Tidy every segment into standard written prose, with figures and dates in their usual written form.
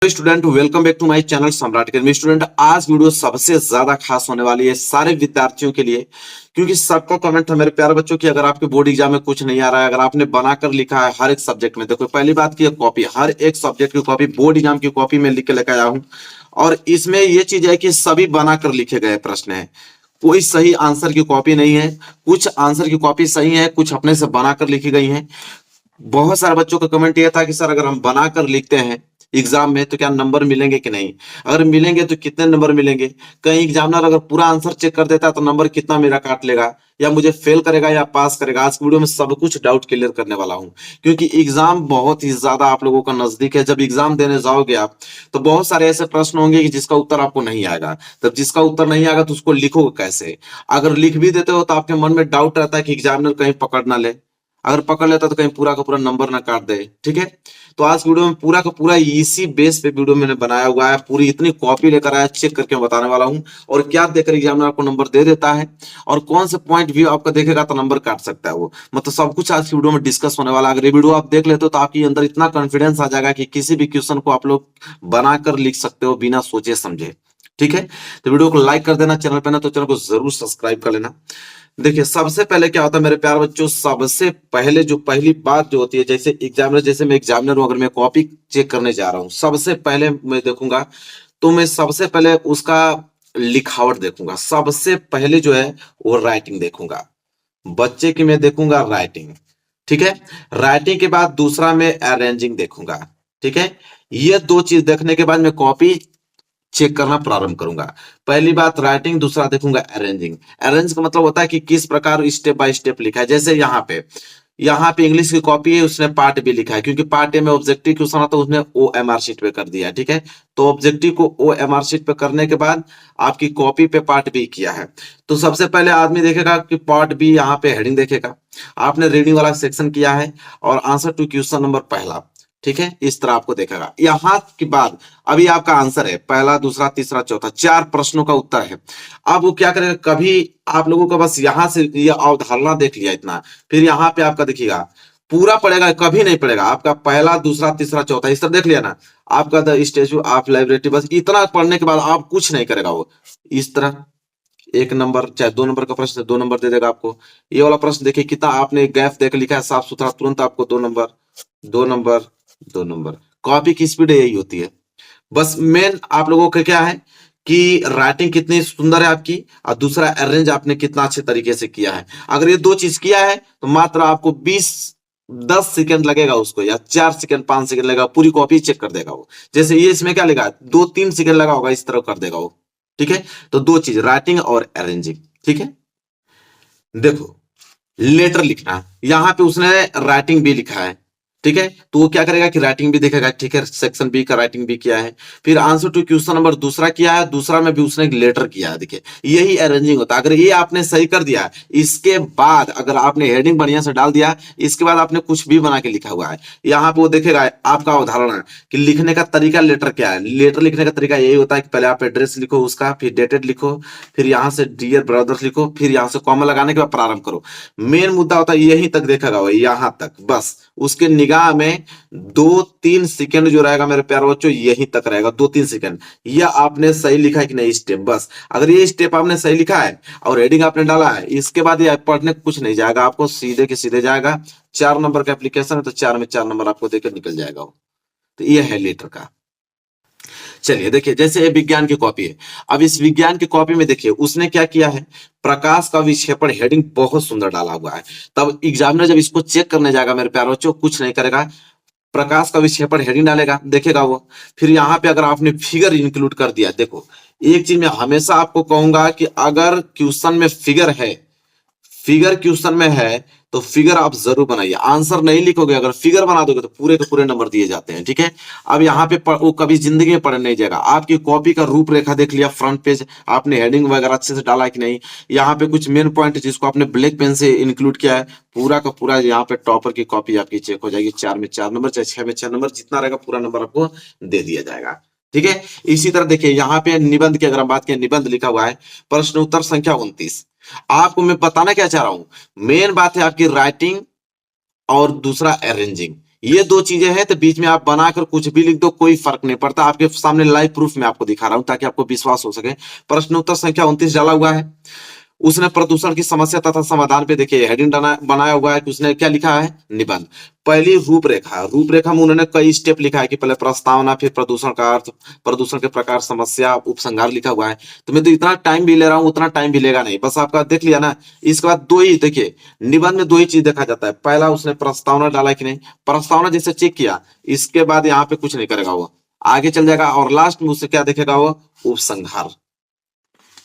Student welcome back to my channel Samrat academy. Student आज video सबसे ज्यादा खास होने वाली है सारे विद्यार्थियों के लिए, क्योंकि सबका कमेंट है मेरे प्यारे बच्चों की अगर आपके बोर्ड एग्जाम में कुछ नहीं आ रहा है, अगर आपने बनाकर लिखा है हर एक सब्जेक्ट में। देखो पहली बात की कॉपी, हर एक सब्जेक्ट की कॉपी, बोर्ड एग्जाम की कॉपी में लिख के लेकर आया हूं। और इसमें यह चीज है कि सभी बनाकर लिखे गए प्रश्न है, कोई सही आंसर की कॉपी नहीं है। कुछ आंसर की कॉपी सही है, कुछ अपने से बनाकर लिखी गई है। बहुत सारे बच्चों का कमेंट ये था कि सर अगर हम बनाकर लिखते हैं एग्जाम में तो क्या नंबर मिलेंगे कि नहीं, अगर मिलेंगे तो कितने नंबर मिलेंगे, कहीं एग्जामिनर अगर पूरा आंसर चेक कर देता है तो नंबर कितना मेरा काट लेगा, या मुझे फेल करेगा या पास करेगा। आज की वीडियो में सब कुछ डाउट क्लियर करने वाला हूं, क्योंकि एग्जाम बहुत ही ज्यादा आप लोगों का नजदीक है। जब एग्जाम देने जाओगे आप तो बहुत सारे ऐसे प्रश्न होंगे कि जिसका उत्तर आपको नहीं आएगा। तब जिसका उत्तर नहीं आएगा तो उसको लिखोगे कैसे? अगर लिख भी देते हो तो आपके मन में डाउट रहता है कि एग्जामिनर कहीं पकड़ ना ले, अगर पकड़ लेता तो कहीं पूरा का पूरा नंबर ना काट दे। ठीक है, तो आज वीडियो में पूरा का पूरा इसी बेस पे वीडियो मैंने बनाया हुआ है। पूरी इतनी कॉपी लेकर आया, चेक करके मैं बताने वाला हूं, और क्या देकर एग्जामिनर आपको नंबर दे देता है और कौन से पॉइंट व्यू आपका देखेगा तो नंबर काट सकता है वो, मतलब सब कुछ आज की वीडियो में डिस्कस होने वाला है। अगर ये वीडियो आप देख लेते हो तो आपके अंदर इतना कॉन्फिडेंस आ जाएगा कि किसी भी क्वेश्चन को आप लोग बनाकर लिख सकते हो बिना सोचे समझे। ठीक है, तो वीडियो को लाइक कर देना, चैनल पे ना तो चैनल को जरूर सब्सक्राइब कर लेना। देखिए सबसे पहले क्या होता है मेरे प्यारे बच्चों, सबसे पहले जो पहली बात जो होती है, जैसे एग्जामिनर, जैसे मैं एग्जामिनर हूं, अगर मैं कॉपी चेक करने जा रहा हूं सबसे पहले मैं देखूंगा तो मैं सबसे पहले उसका लिखावट देखूंगा। सबसे पहले जो है वो राइटिंग देखूंगा, बच्चे की मैं देखूंगा राइटिंग। ठीक है, राइटिंग के बाद दूसरा मैं अरेंजिंग देखूंगा। ठीक है, ये दो चीज देखने के बाद मैं कॉपी चेक करना प्रारंभ करूंगा। पहली बात राइटिंग, दूसरा देखूंगा अरेंजिंग। अरेंज का मतलब होता है कि किस प्रकार स्टेप बाय स्टेप लिखा है। जैसे यहाँ पे इंग्लिश की कॉपी है, उसने पार्ट बी लिखा है, क्योंकि पार्ट ए में ऑब्जेक्टिव क्वेश्चन आता है, उसने ओ एम आर शीट पे कर दिया है। ठीक है, तो ऑब्जेक्टिव को ओ एम आर शीट पे करने के बाद आपकी कॉपी पे पार्ट बी किया है, तो सबसे पहले आदमी देखेगा कि पार्ट बी, यहाँ पे हेडिंग देखेगा, आपने रीडिंग वाला सेक्शन किया है और आंसर टू क्वेश्चन नंबर पहला। ठीक है, इस तरह आपको देखेगा। यहाँ के बाद अभी आपका आंसर है पहला, दूसरा, तीसरा, चौथा, 4 प्रश्नों का उत्तर है। अब वो क्या करेगा, कभी आप लोगों का बस यहां से ये अवधारणा देख लिया इतना, फिर यहाँ पे आपका देखिएगा पूरा पड़ेगा, कभी नहीं पड़ेगा आपका पहला, दूसरा, तीसरा, चौथा, इस तरह देख लिया ना आपका द स्टेच्यू ऑफ लिबर्टी। बस इतना पढ़ने के बाद आप कुछ नहीं करेगा वो, इस तरह 1 नंबर चाहे 2 नंबर का प्रश्न 2 नंबर दे देगा आपको। ये वाला प्रश्न देखिए कितना आपने गैप देख लिखा है साफ सुथरा, तुरंत आपको 2 नंबर, 2 नंबर, 2 नंबर। कॉपी की स्पीड यही होती है। बस मेन आप लोगों का क्या है कि राइटिंग कितनी सुंदर है आपकी, और दूसरा अरेंज आपने कितना अच्छे तरीके से किया है। अगर ये 2 चीज किया है तो मात्र आपको 10 सेकंड लगेगा उसको, या 4 सेकंड 5 सेकंड लगेगा, पूरी कॉपी चेक कर देगा वो। जैसे ये इसमें क्या लगा 2-3 सेकंड लगा होगा, इस तरह कर देगा वो। ठीक है, तो 2 चीज राइटिंग और अरेंजिंग। ठीक है, देखो लेटर लिखना, यहां पे उसने राइटिंग भी लिखा है। ठीक है, तो वो क्या करेगा कि राइटिंग भी देखेगा। ठीक है, सेक्शन बी का राइटिंग भी किया है, फिर आंसर टू क्वेश्चन नंबर दूसरा किया है, दूसरा में भी उसने एक लेटर किया है। देखिए यही अरेंजिंग होता है। अगर ये आपने सही कर दिया, इसके बाद अगर आपने हेडिंग बढ़िया से डाल दिया, इसके बाद आपने कुछ भी बना के लिखा हुआ है, यहाँ पे वो देखेगा आपका अवधारणा कि लिखने का तरीका लेटर क्या है। लेटर लिखने का तरीका यही होता है कि पहले आप एड्रेस लिखो उसका, फिर डेटेड लिखो, फिर यहाँ से डियर ब्रदर्स लिखो, फिर यहाँ से कॉमा लगाने के बाद प्रारंभ करो। मेन मुद्दा होता है यहीं तक देखेगा वो, यहां तक बस। उसके निगाह में 2-3 सेकंड जो रहेगा मेरे प्यारे बच्चों, यहीं तक रहेगा 2-3 सेकंड। यह आपने सही लिखा है कि नहीं स्टेप, बस अगर ये स्टेप आपने सही लिखा है और हेडिंग आपने डाला है, इसके बाद ये पढ़ने कुछ नहीं जाएगा आपको, सीधे के सीधे जाएगा। 4 नंबर का एप्लीकेशन है तो 4 में 4 नंबर आपको देकर निकल जाएगा वो। तो ये है लेटर का। चलिए देखिए, जैसे ये विज्ञान की कॉपी है, अब इस विज्ञान की कॉपी में देखिए उसने क्या किया है, प्रकाश का विक्षेपण हेडिंग बहुत सुंदर डाला हुआ है। तब एग्जामिनर जब इसको चेक करने जाएगा मेरे प्यारे बच्चों, कुछ नहीं करेगा, प्रकाश का विक्षेपण हेडिंग डालेगा, देखेगा वो। फिर यहाँ पे अगर आपने फिगर इंक्लूड कर दिया, देखो एक चीज मैं हमेशा आपको कहूंगा कि अगर क्वेश्चन में फिगर है, फिगर क्वेश्चन में है तो फिगर आप जरूर बनाइए। आंसर नहीं लिखोगे, अगर फिगर बना दोगे तो पूरे के पूरे नंबर दिए जाते हैं। ठीक है, अब यहाँ पे वो कभी जिंदगी में पढ़ नहीं जाएगा। आपकी कॉपी का रूपरेखा देख लिया, फ्रंट पेज आपने हेडिंग वगैरह अच्छे से डाला है कि नहीं, यहाँ पे कुछ मेन पॉइंट जिसको आपने ब्लैक पेन से इंक्लूड किया है, पूरा का पूरा यहाँ पे टॉपर की कॉपी आपकी चेक हो जाएगी। 4 में 4 नंबर चाहे 6 में 6 नंबर, जितना रहेगा पूरा नंबर आपको दे दिया जाएगा। ठीक है, इसी तरह देखिए यहाँ पे निबंध की अगर हम बात करें, निबंध लिखा हुआ है प्रश्न उत्तर संख्या 29। आपको मैं बताना क्या चाह रहा हूं, मेन बात है आपकी राइटिंग और दूसरा अरेंजिंग, ये दो चीजें हैं, तो बीच में आप बनाकर कुछ भी लिख दो, कोई फर्क नहीं पड़ता। आपके सामने लाइव प्रूफ में आपको दिखा रहा हूं ताकि आपको विश्वास हो सके। प्रश्न उत्तर संख्या 29 डाला हुआ है। उसने प्रदूषण की समस्या तथा समाधान पे देखिए हेडिंग बनाया हुआ है कि उसने क्या लिखा है, निबंध। पहली रूपरेखा, रूपरेखा में उन्होंने कई स्टेप लिखा है कि पहले प्रस्तावना, फिर प्रदूषण का अर्थ, प्रदूषण के प्रकार, समस्या, उपसंहार लिखा हुआ है। तो मैं तो इतना टाइम भी ले रहा हूं, उतना टाइम भी लेगा नहीं, बस आपका देख लिया ना। इसके बाद दो ही देखिए, निबंध में दो ही चीज देखा जाता है। पहला उसने प्रस्तावना डाला कि नहीं, प्रस्तावना जैसे चेक किया, इसके बाद यहाँ पे कुछ नहीं करेगा वो, आगे चल जाएगा और लास्ट में उससे क्या देखेगा वो, उपसंहार।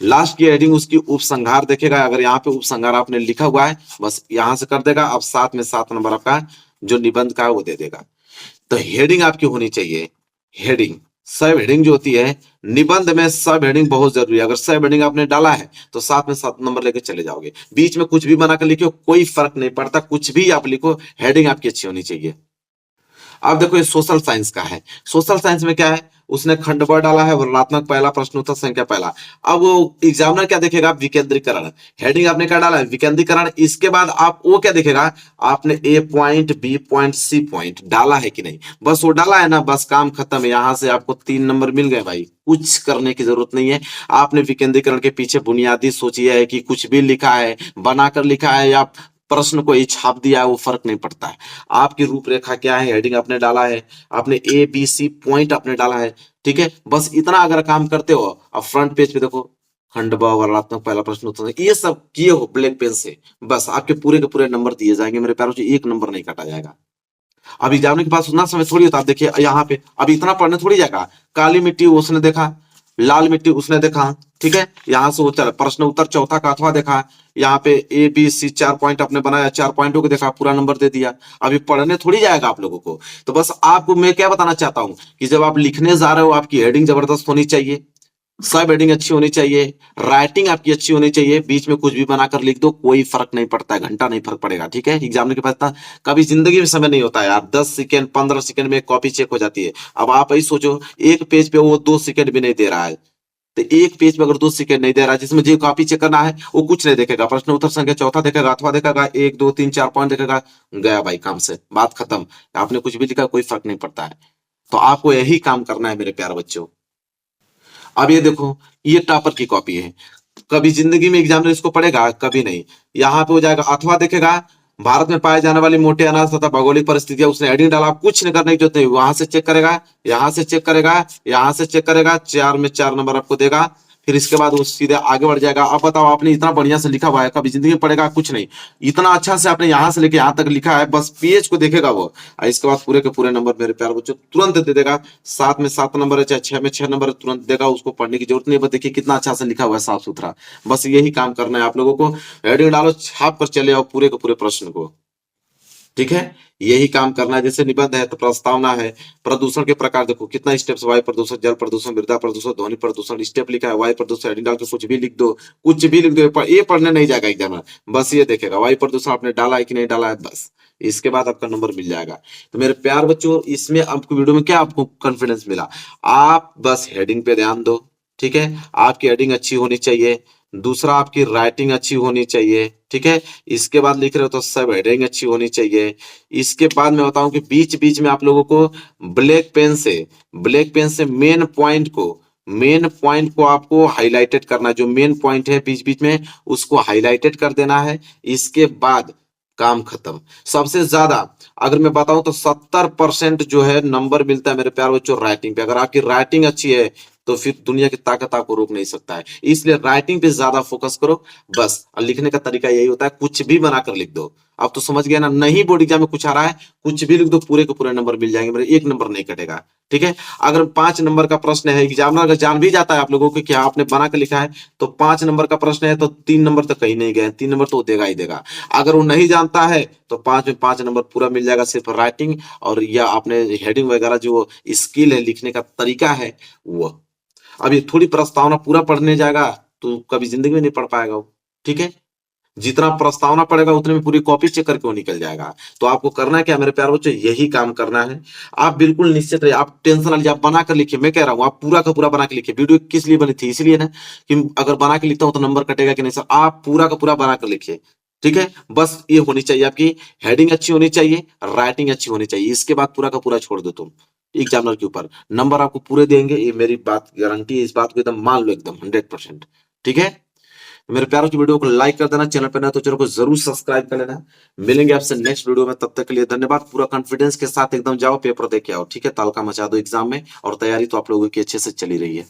लास्ट की हेडिंग उसकी उपसंहार देखेगा। अगर यहाँ पे उपसंहार आपने लिखा हुआ है, बस यहां से कर देगा। अब साथ में 7 नंबर आपका जो निबंध का है वो दे देगा। तो हेडिंग आपकी होनी चाहिए, हेडिंग, सब हेडिंग जो होती है निबंध में, सब हेडिंग बहुत जरूरी है। अगर सब हेडिंग आपने डाला है तो साथ में 7 नंबर लेके चले जाओगे। बीच में कुछ भी बनाकर लिखो, कोई फर्क नहीं पड़ता, कुछ भी आप लिखो, हेडिंग आपकी अच्छी होनी चाहिए। अब देखो ये सोशल साइंस का है। सोशल साइंस में क्या है, उसने खंडवा डाला है, वर्णनात्मक पहला, प्रश्न उत्तर संख्या पहला। अब वो एग्जामिनर क्या देखेगा, विकेंद्रीकरण। हेडिंग आपने क्या डाला है, विकेंद्रीकरण। इसके बाद आप वो क्या देखेगा, आपने A point, B point, C point डाला है कि नहीं। बस वो डाला है ना, बस काम खत्म। यहां से आपको 3 नंबर मिल गए भाई, कुछ करने की जरूरत नहीं है। आपने विकेंद्रीकरण के पीछे बुनियादी सोची है कि कुछ भी लिखा है, बनाकर लिखा है या प्रश्न को ही छाप दिया है, वो फर्क नहीं पड़ता है। आपकी रूपरेखा क्या है, हेडिंग आपने डाला है, आपने ए बी सी पॉइंट आपने डाला है, ठीक है। बस इतना अगर काम करते हो, अब फ्रंट पेज पे देखो, खंडवा, वर्णनात्मक पहला, प्रश्न उत्तर, ये सब किए हो ब्लैक पेन से, बस आपके पूरे के पूरे नंबर दिए जाएंगे मेरे प्यारों से, एक नंबर नहीं काटा जाएगा। अब एग्जामिनर के पास उतना समय थोड़ी होता। आप देखिए यहाँ पे, अब इतना पढ़ने थोड़ी जाएगा। काली मिट्टी उसने देखा, लाल मिट्टी उसने देखा, ठीक है। यहां से वो चला, प्रश्न उत्तर चौथा का अथवा देखा, यहाँ पे ए बी सी 4 पॉइंट अपने बनाया, 4 पॉइंटों को देखा, पूरा नंबर दे दिया। अभी पढ़ने थोड़ी जाएगा आप लोगों को। तो बस आपको मैं क्या बताना चाहता हूं कि जब आप लिखने जा रहे हो, आपकी हेडिंग जबरदस्त होनी चाहिए, सब हेडिंग अच्छी होनी चाहिए, राइटिंग आपकी अच्छी होनी चाहिए। बीच में कुछ भी बनाकर लिख दो, कोई फर्क नहीं पड़ता है, घंटा नहीं फर्क पड़ेगा, ठीक है। एग्जामिनर के पास इतना कभी जिंदगी में समय नहीं होता है यार। 10 सेकंड 15 सेकंड में कॉपी चेक हो जाती है। अब आप ही सोचो, एक पेज पे वो 2 सेकंड भी नहीं दे रहा है, तो एक पेज पे अगर 2 सेकंड नहीं दे रहा है, जिसमें जो कॉपी चेक करना है वो कुछ नहीं देखेगा। प्रश्न उत्तर संख्या चौथा देखेगा, अथवा देखेगा, 1 2 3 4 पॉइंट देखेगा, गया भाई काम से, बात खत्म। आपने कुछ भी लिखा, कोई फर्क नहीं पड़ता है। तो आपको यही काम करना है मेरे प्यारे बच्चों। अब ये देखो, ये टॉपर की कॉपी है। कभी जिंदगी में एग्जामिनर इसको पढ़ेगा, कभी नहीं। यहाँ पे हो जाएगा, अथवा देखेगा, भारत में पाए जाने वाले मोटे अनाज तथा भौगोलिक परिस्थितियां, उसने हेडिंग डाला, कुछ नहीं करने की जरूरत नहीं। वहां से चेक करेगा, यहाँ से चेक करेगा, यहाँ से चेक करेगा, 4 में 4 नंबर आपको देगा। फिर इसके बाद वो सीधे आगे बढ़ जाएगा। अब बताओ, आपने इतना बढ़िया से लिखा हुआ है, कभी जिंदगी में पढ़ेगा, कुछ नहीं। इतना अच्छा से आपने यहाँ से लेके यहाँ तक लिखा है, बस पेज को देखेगा वो, और इसके बाद पूरे के पूरे नंबर मेरे प्यारे बच्चों तुरंत दे देगा। 7 में 7 नंबर है, चाहे 6 में 6 नंबर है, तुरंत देगा। उसको पढ़ने की जरूरत नहीं है। बस देखिए कितना अच्छा से लिखा हुआ है, साफ सुथरा। बस यही काम करना है आप लोगों को। हेडिंग डालो, छाप कर चले आओ पूरे के पूरे प्रश्न को, ठीक है। यही काम करना है। जैसे निबंध है तो प्रस्तावना है। प्रदूषण के प्रकार देखो कितना स्टेप्स, वायु प्रदूषण, जल प्रदूषण, मृदा प्रदूषण, ध्वनि प्रदूषण, स्टेप लिखा है। वायु प्रदूषण हेडिंग डाल के कुछ भी लिख दो, कुछ भी लिख दो, ये पढ़ने नहीं जाएगा एग्जाम, बस ये देखेगा वायु प्रदूषण आपने डाला है कि नहीं डाला है, बस इसके बाद आपका नंबर मिल जाएगा। तो मेरे प्यार बच्चों, इसमें आपको वीडियो में क्या आपको कॉन्फिडेंस मिला, आप बस हेडिंग पे ध्यान दो, ठीक है। आपकी हेडिंग अच्छी होनी चाहिए, दूसरा आपकी राइटिंग अच्छी होनी चाहिए, ठीक है। इसके बाद लिख रहे हो तो सब हेडिंग अच्छी होनी चाहिए। इसके बाद मैं बताऊं कि बीच बीच में आप लोगों को ब्लैक पेन से मेन पॉइंट को आपको हाईलाइटेड करना है। जो मेन पॉइंट है बीच बीच में उसको हाईलाइटेड कर देना है। इसके बाद काम खत्म। सबसे ज्यादा अगर मैं बताऊं तो 70% जो है नंबर मिलता है मेरे प्यार बच्चों राइटिंग पे। अगर आपकी राइटिंग अच्छी है तो फिर दुनिया की ताकत आपको रोक नहीं सकता है। इसलिए राइटिंग पे ज्यादा फोकस करो बस। और लिखने का तरीका यही होता है, कुछ भी बनाकर लिख दो। अब तो समझ गया ना, नहीं बोर्ड एग्जाम में कुछ आ रहा है, कुछ भी लिख दो, पूरे के पूरे नंबर मिल जाएंगे मेरे, एक नंबर नहीं कटेगा, ठीक है। अगर 5 नंबर का प्रश्न है, एग्जामिनर अगर जान भी जाता है आप लोगों को कि आपने बना कर लिखा है, तो 5 नंबर का प्रश्न है तो 3 नंबर तो कहीं नहीं गए, 3 नंबर तो देगा ही देगा। अगर वो नहीं जानता है तो 5 में 5 नंबर पूरा मिल जाएगा, सिर्फ राइटिंग और या आपने हेडिंग वगैरह जो स्किल है, लिखने का तरीका है वो। अब ये थोड़ी प्रस्तावना पूरा पढ़ने जाएगा तो कभी जिंदगी में नहीं पढ़ पाएगा वो, ठीक है। जितना प्रस्तावना पड़ेगा उतने में पूरी कॉपी चेक करके वो निकल जाएगा। तो आपको करना है क्या मेरे प्यार बच्चों, यही काम करना है। आप बिल्कुल निश्चित रहिए, आप टेंशन ना लीजिए, आप बना कर लिखिए। मैं कह रहा हूँ आप पूरा का पूरा बना के लिखिए। वीडियो किस लिए बनी थी, इसलिए ना कि अगर बना के लिखता हूँ तो नंबर कटेगा कि नहीं सर, आप पूरा का पूरा बना कर लिखिए, ठीक है, बस ये होनी चाहिए आपकी हेडिंग अच्छी होनी चाहिए, राइटिंग अच्छी होनी चाहिए, इसके बाद पूरा का पूरा छोड़ दो तुम एग्जामिनर के ऊपर, नंबर आपको पूरे देंगे, ये मेरी बात गारंटी है, इस बात को एकदम मान लो एकदम 100%। ठीक है, मेरे प्यारों की वीडियो को लाइक कर देना, चैनल पर ना तो चैनल को जरूर सब्सक्राइब कर लेना। मिलेंगे आपसे नेक्स्ट वीडियो में, तब तक के लिए धन्यवाद। पूरा कॉन्फिडेंस के साथ एकदम जाओ, पेपर दे के आओ। ठीक है, तालका मचा दो एग्जाम में, और तैयारी तो आप लोगों की अच्छे से चली रही है।